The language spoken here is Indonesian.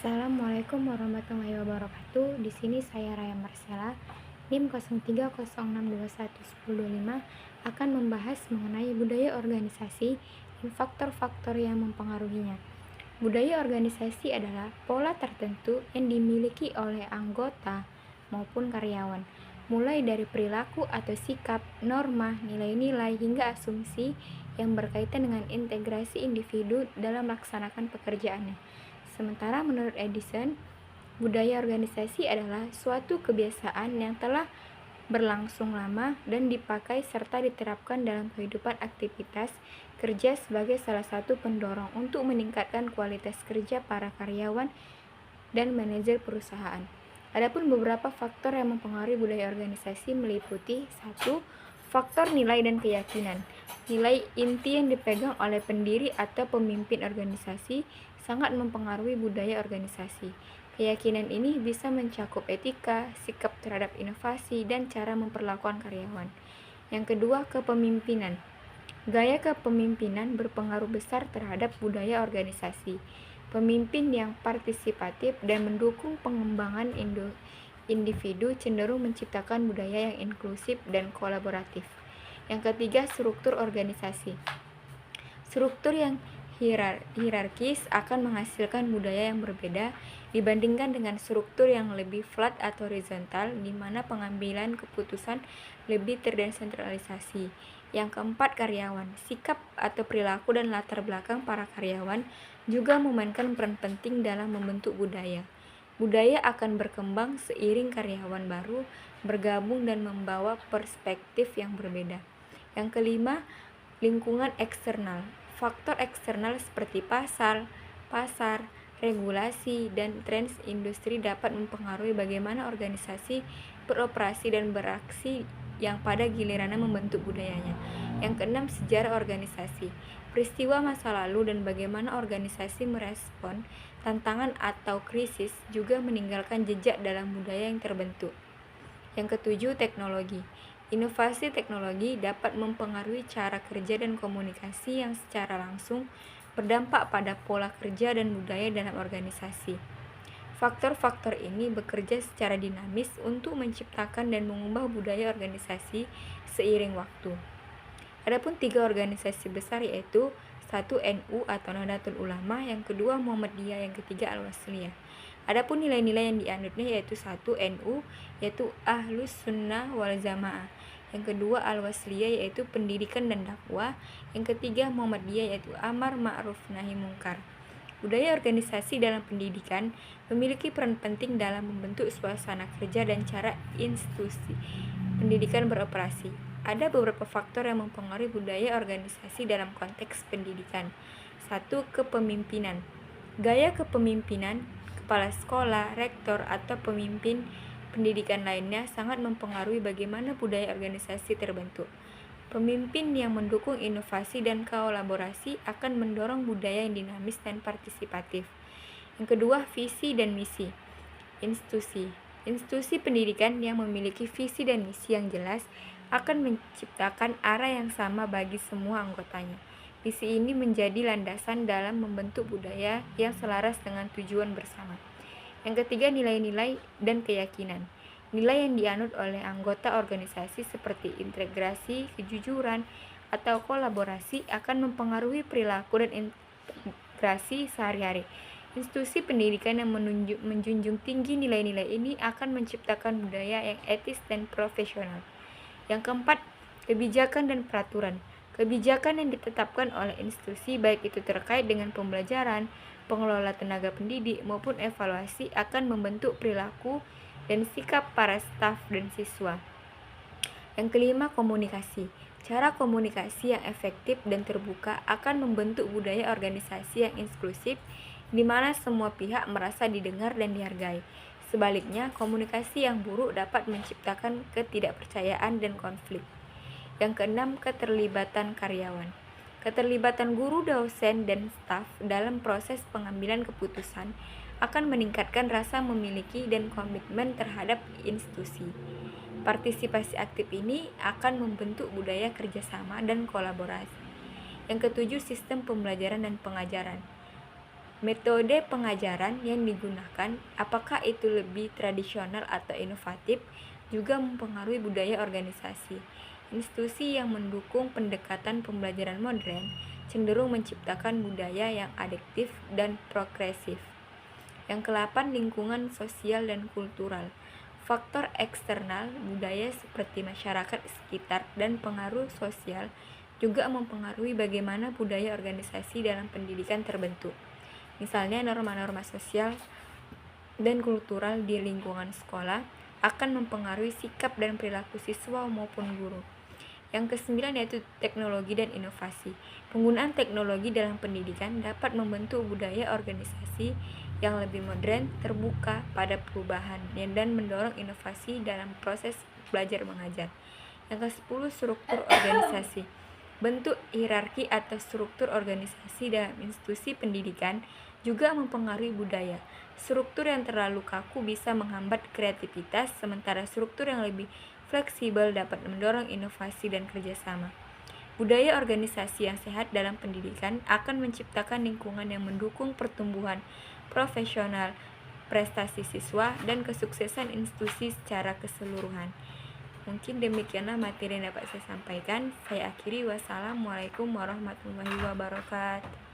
Assalamualaikum warahmatullahi wabarakatuh. Di sini saya Raya Marcella, NIM 0306211025 akan membahas mengenai budaya organisasi dan faktor-faktor yang mempengaruhinya. Budaya organisasi adalah pola tertentu yang dimiliki oleh anggota maupun karyawan, mulai dari perilaku atau sikap, norma, nilai-nilai, hingga asumsi yang berkaitan dengan integrasi individu dalam melaksanakan pekerjaannya. Sementara menurut Edison, budaya organisasi adalah suatu kebiasaan yang telah berlangsung lama dan dipakai serta diterapkan dalam kehidupan aktivitas kerja sebagai salah satu pendorong untuk meningkatkan kualitas kerja para karyawan dan manajer perusahaan. Adapun beberapa faktor yang mempengaruhi budaya organisasi meliputi 1. Faktor nilai dan keyakinan. Nilai inti yang dipegang oleh pendiri atau pemimpin organisasi sangat mempengaruhi budaya organisasi. Keyakinan ini bisa mencakup etika, sikap terhadap inovasi, dan cara memperlakukan karyawan. Yang kedua, kepemimpinan. Gaya kepemimpinan berpengaruh besar terhadap budaya organisasi. Pemimpin yang partisipatif dan mendukung pengembangan individu cenderung menciptakan budaya yang inklusif dan kolaboratif. Yang ketiga, struktur organisasi. Struktur yang hierarkis akan menghasilkan budaya yang berbeda dibandingkan dengan struktur yang lebih flat atau horizontal, di mana pengambilan keputusan lebih terdesentralisasi. Yang keempat, karyawan. Sikap atau perilaku dan latar belakang para karyawan juga memainkan peran penting dalam membentuk budaya. Budaya akan berkembang seiring karyawan baru bergabung dan membawa perspektif yang berbeda. Yang kelima, lingkungan eksternal. Faktor eksternal seperti pasar, regulasi, dan tren industri dapat mempengaruhi bagaimana organisasi beroperasi dan beraksi yang pada gilirannya membentuk budayanya. Yang keenam, sejarah organisasi. Peristiwa masa lalu dan bagaimana organisasi merespon tantangan atau krisis juga meninggalkan jejak dalam budaya yang terbentuk. Yang ketujuh, teknologi. Inovasi teknologi dapat mempengaruhi cara kerja dan komunikasi yang secara langsung berdampak pada pola kerja dan budaya dalam organisasi. Faktor-faktor ini bekerja secara dinamis untuk menciptakan dan mengubah budaya organisasi seiring waktu. Adapun tiga organisasi besar yaitu 1. NU atau Nahdlatul Ulama, yang kedua Muhammadiyah, yang ketiga Al-Wasliyah. Adapun nilai-nilai yang dianutnya yaitu 1. NU yaitu Ahlus Sunnah wal Jamaah, yang kedua Al-Wasliyah yaitu pendidikan dan dakwah, yang ketiga Muhammadiyah yaitu amar ma'ruf nahi mungkar. Budaya organisasi dalam pendidikan memiliki peran penting dalam membentuk suasana kerja dan cara institusi pendidikan beroperasi. Ada beberapa faktor yang mempengaruhi budaya organisasi dalam konteks pendidikan. 1. Kepemimpinan. Gaya kepemimpinan kepala sekolah, rektor, atau pemimpin pendidikan lainnya sangat mempengaruhi bagaimana budaya organisasi terbentuk. Pemimpin yang mendukung inovasi dan kolaborasi akan mendorong budaya yang dinamis dan partisipatif. Yang kedua, visi dan misi. Institusi pendidikan yang memiliki visi dan misi yang jelas akan menciptakan arah yang sama bagi semua anggotanya. Visi ini menjadi landasan dalam membentuk budaya yang selaras dengan tujuan bersama. Yang ketiga, nilai-nilai dan keyakinan. Nilai yang dianut oleh anggota organisasi seperti integrasi, kejujuran, atau kolaborasi akan mempengaruhi perilaku dan integrasi sehari-hari. Institusi pendidikan yang menjunjung tinggi nilai-nilai ini akan menciptakan budaya yang etis dan profesional. Yang keempat, kebijakan dan peraturan. Kebijakan yang ditetapkan oleh institusi, baik itu terkait dengan pembelajaran, pengelola tenaga pendidik, maupun evaluasi akan membentuk perilaku dan sikap para staf dan siswa. Yang kelima, komunikasi. Cara komunikasi yang efektif dan terbuka akan membentuk budaya organisasi yang inklusif, di mana semua pihak merasa didengar dan dihargai. Sebaliknya, komunikasi yang buruk dapat menciptakan ketidakpercayaan dan konflik. Yang keenam, keterlibatan karyawan. Keterlibatan guru, dosen, dan staf dalam proses pengambilan keputusan akan meningkatkan rasa memiliki dan komitmen terhadap institusi. Partisipasi aktif ini akan membentuk budaya kerjasama dan kolaborasi. Yang ketujuh, sistem pembelajaran dan pengajaran. Metode pengajaran yang digunakan, apakah itu lebih tradisional atau inovatif, juga mempengaruhi budaya organisasi. Institusi yang mendukung pendekatan pembelajaran modern cenderung menciptakan budaya yang adaptif dan progresif. Yang ke-8, lingkungan sosial dan kultural. Faktor eksternal budaya seperti masyarakat sekitar dan pengaruh sosial juga mempengaruhi bagaimana budaya organisasi dalam pendidikan terbentuk. Misalnya, norma-norma sosial dan kultural di lingkungan sekolah akan mempengaruhi sikap dan perilaku siswa maupun guru. Yang ke-9 yaitu teknologi dan inovasi. Penggunaan teknologi dalam pendidikan dapat membentuk budaya organisasi yang lebih modern, terbuka pada perubahan, dan mendorong inovasi dalam proses belajar mengajar. Yang ke-10, struktur organisasi. Bentuk hierarki atau struktur organisasi dalam institusi pendidikan juga mempengaruhi budaya. Struktur yang terlalu kaku bisa menghambat kreativitas, sementara struktur yang lebih fleksibel dapat mendorong inovasi dan kerjasama. Budaya organisasi yang sehat dalam pendidikan akan menciptakan lingkungan yang mendukung pertumbuhan profesional, prestasi siswa, dan kesuksesan institusi secara keseluruhan. Mungkin demikianlah materi yang dapat saya sampaikan. Saya akhiri. Wassalamualaikum warahmatullahi wabarakatuh.